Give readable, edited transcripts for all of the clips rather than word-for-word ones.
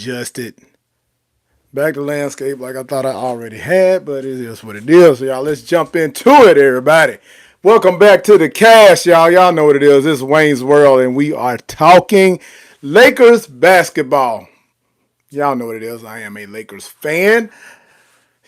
adjusted back to landscape like I thought I already had, but it is what it is. So y'all, let's jump into it, everybody. Welcome back to the cast, y'all. Y'all know what it is. This is Wayne's World, and we are talking Lakers basketball. Y'all know what it is. I am a Lakers fan.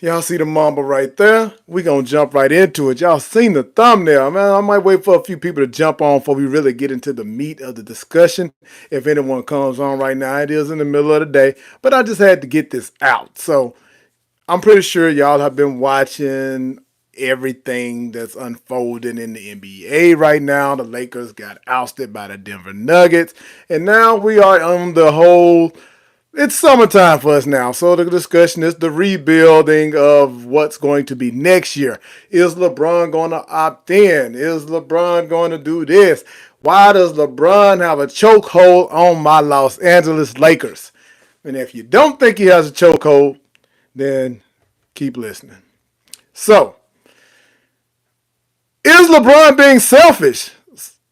Y'all see the mamba right there? We gonna jump right into it. Y'all seen the thumbnail, man. I might wait for a few people to jump on before we really get into the meat of the discussion. If anyone comes on right now, it is in the middle of the day, but I just had to get this out. So I'm pretty sure y'all have been watching everything that's unfolding in the NBA right now. The Lakers got ousted by the Denver Nuggets, and now we are on the whole. It's summertime for us now, so the discussion is the rebuilding of what's going to be next year. Is LeBron going to opt in? Is LeBron going to do this? Why does LeBron have a chokehold on my Los Angeles Lakers? And if you don't think he has a chokehold, then keep listening. So, is LeBron being selfish?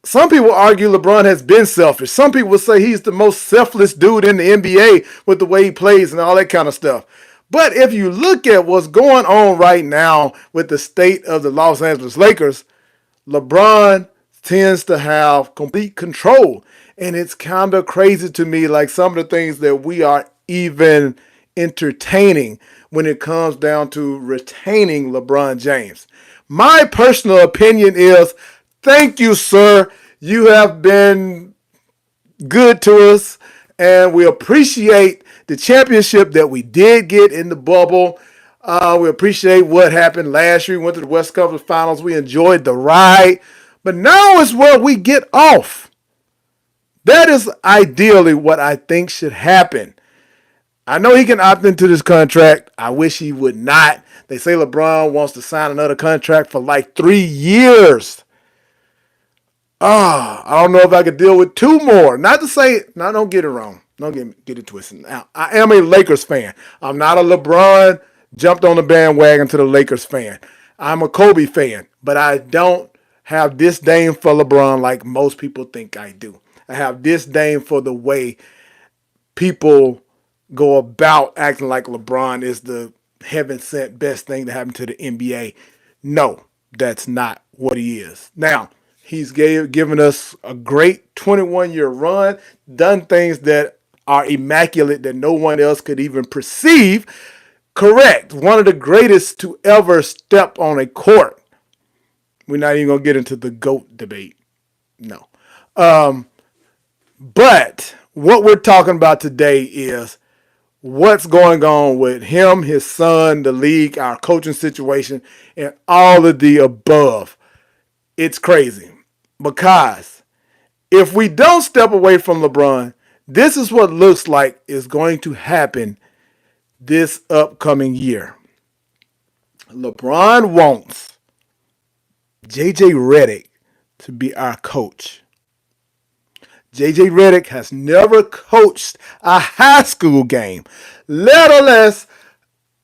Some people argue LeBron has been selfish. Some people will say he's the most selfless dude in the NBA with the way he plays and all that kind of stuff. But if you look at what's going on right now with the state of the Los Angeles Lakers, LeBron tends to have complete control. And it's kind of crazy to me, like some of the things that we are even entertaining when it comes down to retaining LeBron James. My personal opinion is, thank you, sir. You have been good to us, and we appreciate the championship that we did get in the bubble. We appreciate what happened last year. We went to the West Conference Finals. We enjoyed the ride. But now is where we get off. That is ideally what I think should happen. I know he can opt into this contract. I wish he would not. They say LeBron wants to sign another contract for like 3 years. I don't know if I could deal with 2 more. Not to say, now don't get it wrong. Don't get it twisted. Now, I am a Lakers fan. I'm not a LeBron jumped on the bandwagon to the Lakers fan. I'm a Kobe fan, but I don't have disdain for LeBron like most people think I do. I have disdain for the way people go about acting like LeBron is the heaven sent best thing to happen to the NBA. No, that's not what he is. Now, he's given us a great 21-year run, done things that are immaculate that no one else could even perceive. Correct. One of the greatest to ever step on a court. We're not even going to get into the GOAT debate. No. But what we're talking about today is what's going on with him, his son, the league, our coaching situation, and all of the above. It's crazy because if we don't step away from LeBron, this is what looks like is going to happen this upcoming year. LeBron wants JJ Redick to be our coach. JJ Redick has never coached a high school game, let alone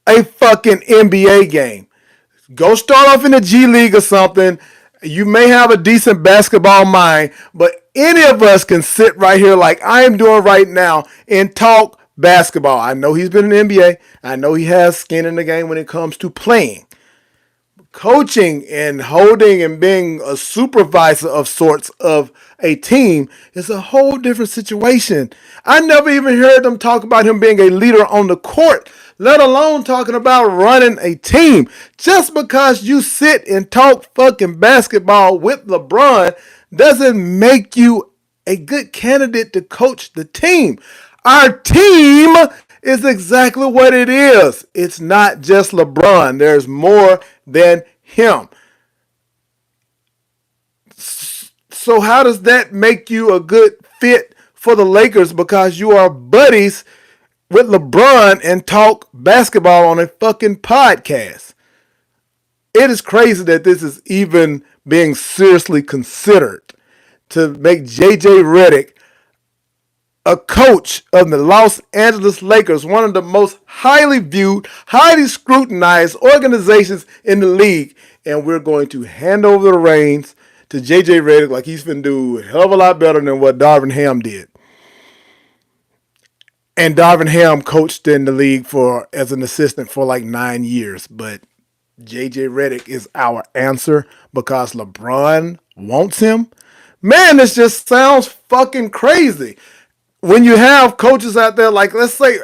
a fucking NBA game. Go start off in the G League or something. You may have a decent basketball mind, but any of us can sit right here like I am doing right now and talk basketball. I know he's been in the NBA. I know he has skin in the game when it comes to playing. Coaching and holding and being a supervisor of sorts of a team is a whole different situation. I never even heard them talk about him being a leader on the court, let alone talking about running a team. Just because you sit and talk fucking basketball with LeBron doesn't make you a good candidate to coach the team. Our team is exactly what it is. It's not just LeBron. There's more than him. So how does that make you a good fit for the Lakers because you are buddies with LeBron and talk basketball on a fucking podcast? It is crazy that this is even being seriously considered to make JJ Redick a coach of the Los Angeles Lakers, one of the most highly viewed, highly scrutinized organizations in the league. And we're going to hand over the reins to JJ Redick like he's been do a hell of a lot better than what Darvin Ham did. And Darvin Ham coached in the league for as an assistant for like 9 years. But JJ Redick is our answer because LeBron wants him. Man, this just sounds fucking crazy. When you have coaches out there, like let's say,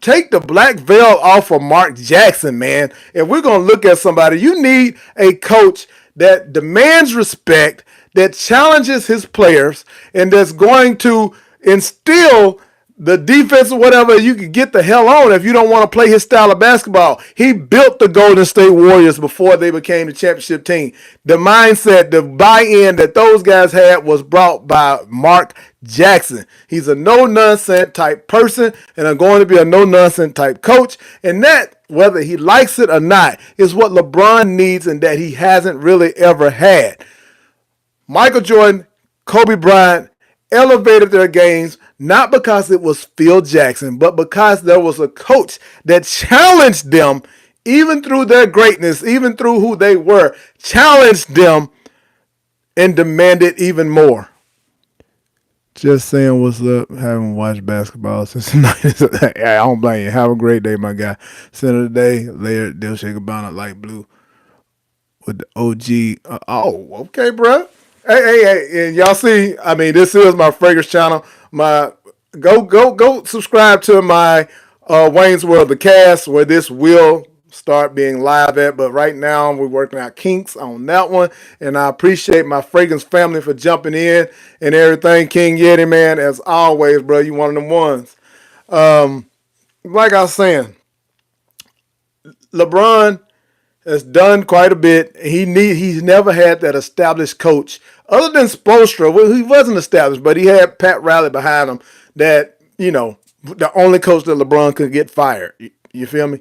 take the black veil off of Mark Jackson, man. If we're gonna look at somebody, you need a coach that demands respect, that challenges his players, and that's going to instill the defense or whatever, you can get the hell on if you don't want to play his style of basketball. He built the Golden State Warriors before they became the championship team. The mindset, the buy-in that those guys had was brought by Mark Jackson. He's a no-nonsense type person and I'm going to be a no-nonsense type coach. And that, whether he likes it or not, is what LeBron needs and that he hasn't really ever had. Michael Jordan, Kobe Bryant elevated their games not because it was Phil Jackson, but because there was a coach that challenged them even through their greatness, even through who they were, challenged them and demanded even more. Just saying what's up. Haven't watched basketball since the 90s. I don't blame you. Have a great day, my guy. Center of the day, later, they'll shake a bonnet light blue with the OG. Okay, bro. Hey, and y'all see, I mean, this is my fragrance channel. Go subscribe to my Wayne's World, the cast, where this will start being live at. But right now, we're working out kinks on that one. And I appreciate my fragrance family for jumping in and everything. King Yeti, man, as always, bro, you one of them ones. Like I was saying, LeBron has done quite a bit. He's never had that established coach other than Spoelstra. Well, he wasn't established, but he had Pat Riley behind him. That the only coach that LeBron could get fired. You feel me?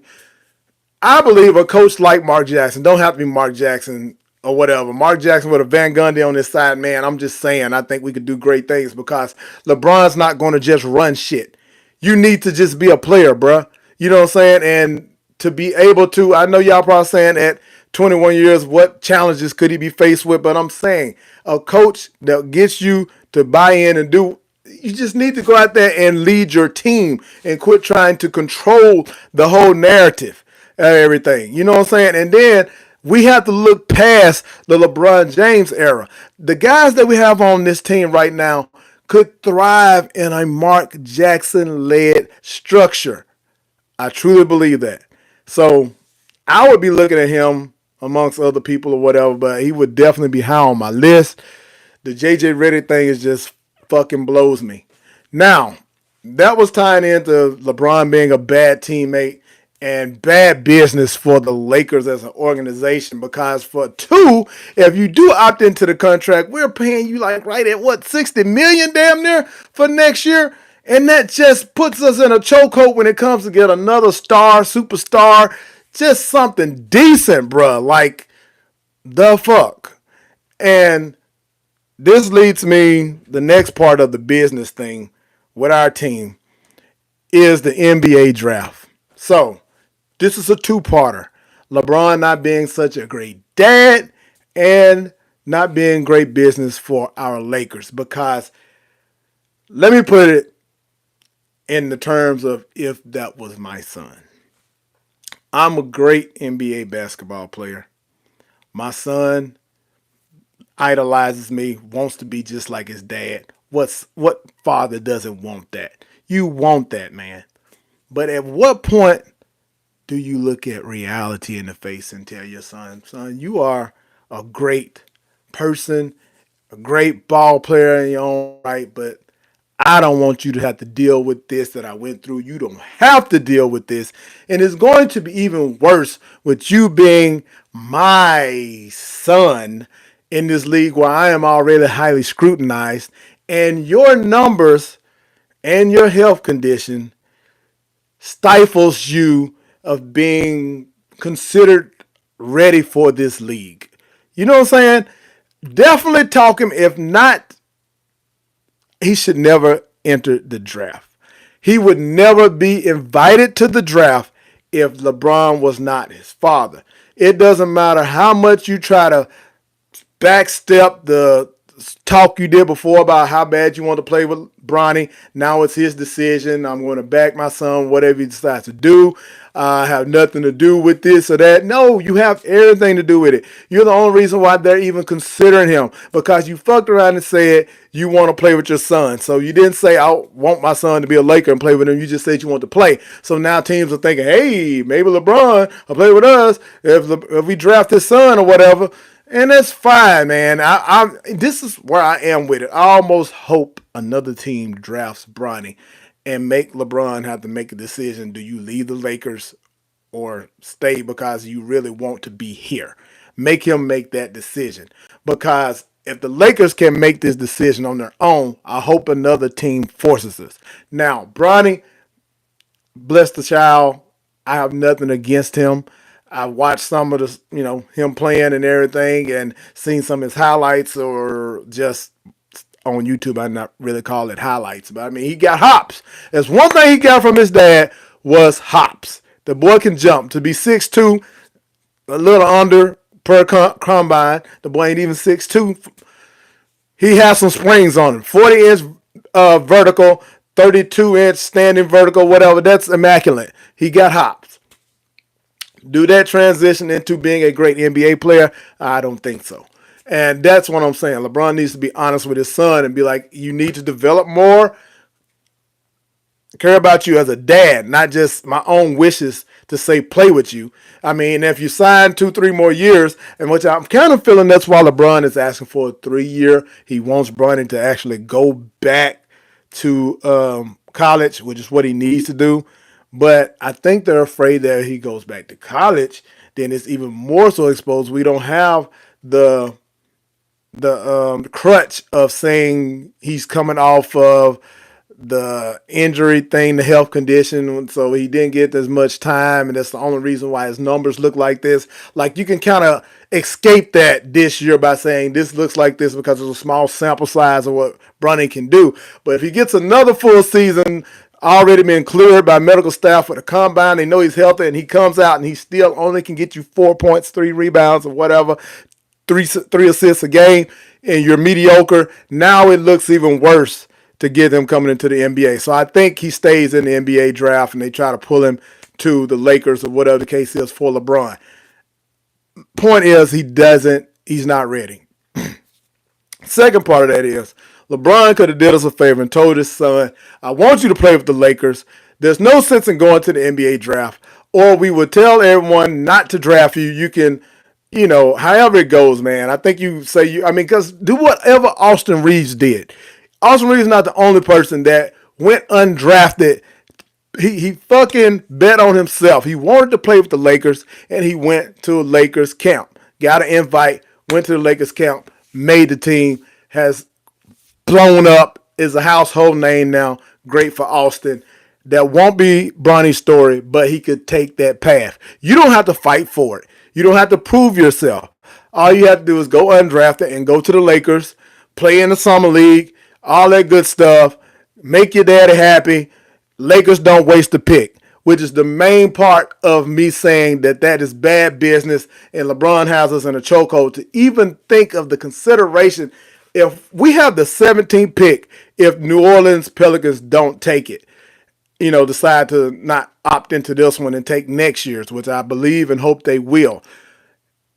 I believe a coach like Mark Jackson don't have to be Mark Jackson or whatever. Mark Jackson with a Van Gundy on his side, man. I'm just saying, I think we could do great things because LeBron's not going to just run shit. You need to just be a player, bruh. You know what I'm saying? And to be able to, I know y'all probably saying at 21 years, what challenges could he be faced with? But I'm saying a coach that gets you to buy in and do, you just need to go out there and lead your team and quit trying to control the whole narrative of everything. You know what I'm saying? And then we have to look past the LeBron James era. The guys that we have on this team right now could thrive in a Mark Jackson-led structure. I truly believe that. So I would be looking at him amongst other people or whatever, but he would definitely be high on my list. The JJ Redick thing is just fucking blows me. Now, that was tying into LeBron being a bad teammate and bad business for the Lakers as an organization because for two, if you do opt into the contract, we're paying you like right at what, $60 million damn near for next year. And that just puts us in a chokehold when it comes to get another star, superstar, just something decent, bruh. Like, the fuck. And this leads me, the next part of the business thing with our team is the NBA draft. So, this is a two-parter. LeBron not being such a great dad and not being great business for our Lakers. Because, let me put it in the terms of if that was my son. I'm a great NBA basketball player. My son idolizes me, wants to be just like his dad. What father doesn't want that? You want that, man. But at what point do you look at reality in the face and tell your son, you are a great person, a great ball player in your own right, but I don't want you to have to deal with this that I went through. You don't have to deal with this. And it's going to be even worse with you being my son in this league where I am already highly scrutinized and your numbers and your health condition stifles you of being considered ready for this league. You know what I'm saying? Definitely talk him. If not, he should never enter the draft. He would never be invited to the draft if LeBron was not his father. It doesn't matter how much you try to backstep the talk you did before about how bad you want to play with Bronny. Now it's his decision. I'm going to back my son, whatever he decides to do. I have nothing to do with this or that. No, you have everything to do with it. You're the only reason why they're even considering him, because you fucked around and said you want to play with your son. So you didn't say, I want my son to be a Laker and play with him. You just said you want to play. So now teams are thinking, hey, maybe LeBron will play with us if we draft his son or whatever. And that's fine, man. This is where I am with it. I almost hope another team drafts Bronny and make LeBron have to make a decision. Do you leave the Lakers or stay because you really want to be here? Make him make that decision. Because if the Lakers can make this decision on their own, I hope another team forces us. Now, Bronny, bless the child. I have nothing against him. I watched some of the, him playing and everything, and seen some of his highlights, or just on YouTube. I not really call it highlights, but I mean, he got hops. There's one thing he got from his dad was hops. The boy can jump. To be 6'2", a little under per combine. The boy ain't even 6'2". He has some springs on him. 40-inch vertical, 32-inch standing vertical, whatever. That's immaculate. He got hops. Do that transition into being a great NBA player? I don't think so. And that's what I'm saying. LeBron needs to be honest with his son and be like, you need to develop more. Care about you as a dad, not just my own wishes to say play with you. I mean, if you sign 2-3 more years, and which I'm kind of feeling that's why LeBron is asking for a 3-year. He wants Bronny to actually go back to college, which is what he needs to do. But I think they're afraid that if he goes back to college, then it's even more so exposed. We don't have the crutch of saying he's coming off of the injury thing, the health condition, so he didn't get as much time, and that's the only reason why his numbers look like this. Like, you can kind of escape that this year by saying this looks like this because it's a small sample size of what Bronny can do. But if he gets another full season, already been cleared by medical staff for the combine, they know he's healthy, and he comes out and he still only can get you 4 points, 3 rebounds, or whatever, three assists a game, and you're mediocre. Now it looks even worse to get him coming into the NBA. So I think he stays in the NBA draft, and they try to pull him to the Lakers or whatever the case is for LeBron. Point is, he's not ready. Second part of that is, LeBron could have did us a favor and told his son, I want you to play with the Lakers. There's no sense in going to the NBA draft. Or we would tell everyone not to draft you. You can, however it goes, man. I think because do whatever Austin Reeves did. Austin Reeves is not the only person that went undrafted. He fucking bet on himself. He wanted to play with the Lakers, and he went to a Lakers camp. Got an invite, went to the Lakers camp, made the team, has blown up, is a household name now. Great for Austin. That won't be Bronny's story, but he could take that path. You don't have to fight for it. You don't have to prove yourself. All you have to do is go undrafted and go to the Lakers, play in the summer league, all that good stuff, make your daddy happy. Lakers don't waste a pick, which is the main part of me saying that is bad business, and LeBron has us in a chokehold to even think of the consideration. If we have the 17th pick, if New Orleans Pelicans don't take it, decide to not opt into this one and take next year's, which I believe and hope they will.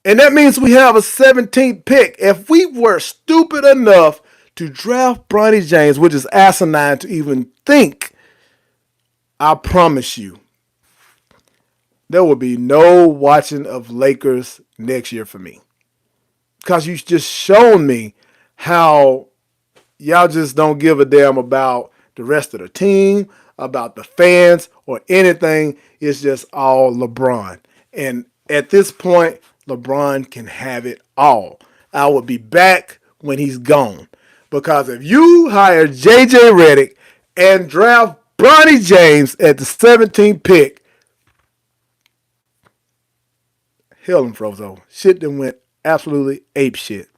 And that means we have a 17th pick. If we were stupid enough to draft Bronny James, which is asinine to even think, I promise you, there will be no watching of Lakers next year for me. Because you just shown me how y'all just don't give a damn about the rest of the team, about the fans, or anything. It's just all LeBron. And at this point, LeBron can have it all. I will be back when he's gone. Because if you hire J.J. Redick and draft Bronny James at the 17th pick, hell and frozo. Shit then went absolutely ape shit.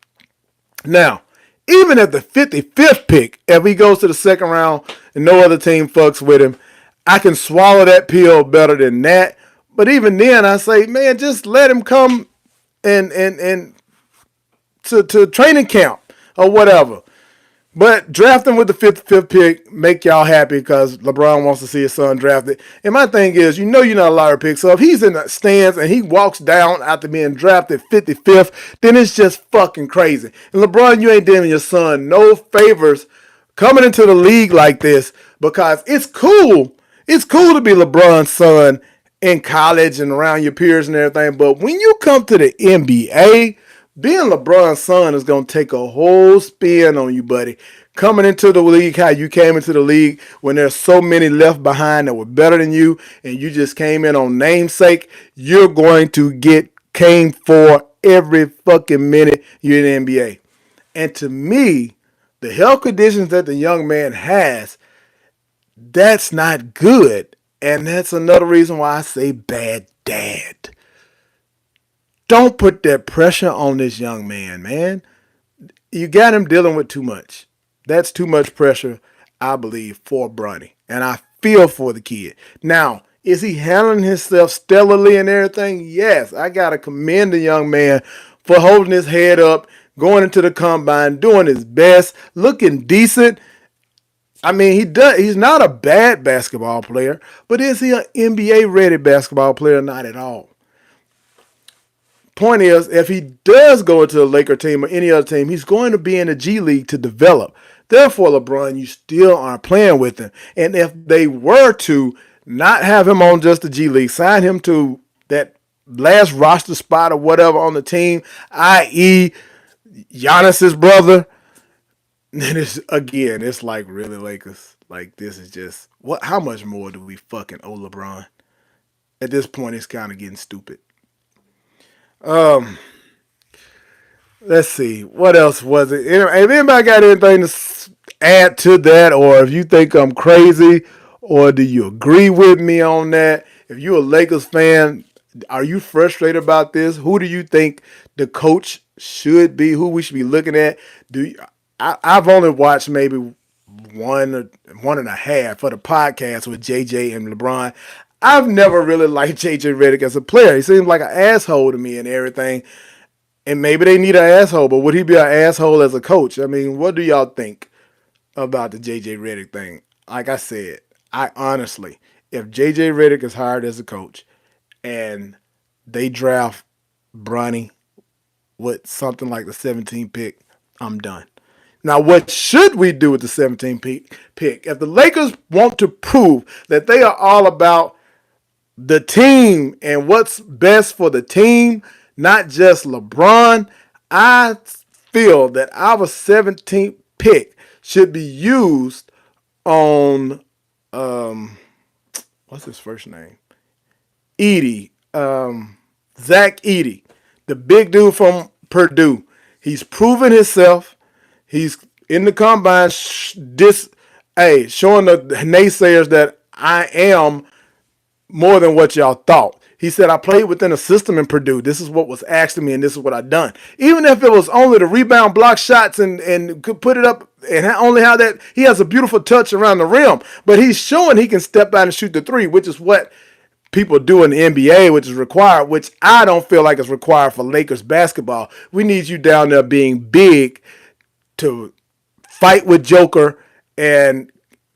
Now, even at the 55th pick, if he goes to the second round and no other team fucks with him, I can swallow that pill better than that. But even then, I say, man, just let him come and to training camp or whatever. But drafting with the fifth pick make y'all happy because LeBron wants to see his son drafted. And my thing is, you're not a lottery pick. So if he's in the stands and he walks down after being drafted 55th, then it's just fucking crazy. And LeBron, you ain't doing your son no favors coming into the league like this because it's cool. It's cool to be LeBron's son in college and around your peers and everything. But when you come to the NBA, being LeBron's son is going to take a whole spin on you, buddy. Coming into the league, how you came into the league when there's so many left behind that were better than you, and you just came in on namesake, you're going to get came for every fucking minute you're in the NBA. And to me, the health conditions that the young man has, that's not good. And that's another reason why I say bad dad. Don't put that pressure on this young man, man. You got him dealing with too much. That's too much pressure, I believe, for Bronny. And I feel for the kid. Now, is he handling himself stellarly and everything? Yes. I got to commend the young man for holding his head up, going into the combine, doing his best, looking decent. I mean, he's not a bad basketball player, but is he an NBA ready basketball player? Not at all. Point is, if he does go into a Laker team or any other team, he's going to be in the G League to develop. Therefore, LeBron, you still aren't playing with him. And if they were to not have him on just the G League, sign him to that last roster spot or whatever on the team, i.e., Giannis's brother, then it's like really Lakers. Like this is just what? How much more do we fucking owe LeBron? At this point, it's kind of getting stupid. Um, let's see. What else was it? If anybody got anything to add to that, or if you think I'm crazy, or do you agree with me on that? If you're a Lakers fan, are you frustrated about this? Who do you think the coach should be? Who we should be looking at? I've only watched maybe one and a half for the podcast with JJ and LeBron. I've never really liked JJ Redick as a player. He seems like an asshole to me and everything. And maybe they need an asshole, but would he be an asshole as a coach? I mean, what do y'all think about the JJ Redick thing? Like I said, I honestly, if JJ Redick is hired as a coach and they draft Bronny with something like the 17th pick, I'm done. Now, what should we do with the 17th pick? If the Lakers want to prove that they are all about the team and what's best for the team, not just LeBron, I feel that our 17th pick should be used on what's his first name? Edey, Zach Edey, the big dude from Purdue. He's proven himself. He's in the combine, showing the naysayers that I am more than what y'all thought. He said, I played within a system in Purdue. This is what was asked of me, and this is what I done. Even if it was only the rebound, block shots, and could put it up, and only how that he has a beautiful touch around the rim. But he's showing he can step out and shoot the three, which is what people do in the NBA, which is required, which I don't feel like is required for Lakers basketball. We need you down there being big to fight with Joker and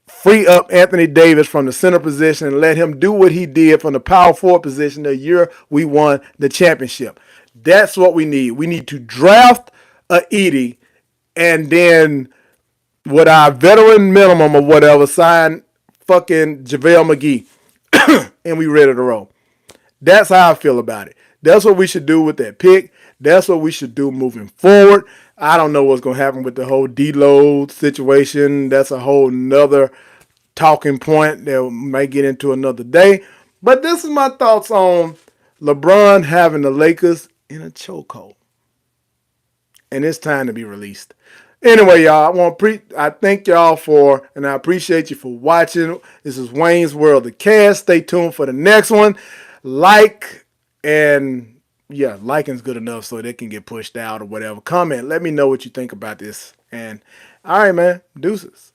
free up Anthony Davis from the center position and let him do what he did from the power forward position the year we won the championship. That's what we need. We need to draft a Edey and then with our veteran minimum or whatever, sign fucking JaVale McGee and we ready to roll. That's how I feel about it. That's what we should do with that pick. That's what we should do moving forward. I don't know what's going to happen with the whole deload situation. That's a whole nother talking point that we might get into another day. But this is my thoughts on LeBron having the Lakers in a chokehold. And it's time to be released. Anyway, y'all, I thank y'all for, and I appreciate you for watching. This is Wayne's World, the cast. Stay tuned for the next one. Like, and yeah, liking's good enough so they can get pushed out or whatever. Comment. Let me know what you think about this. And all right, man. Deuces.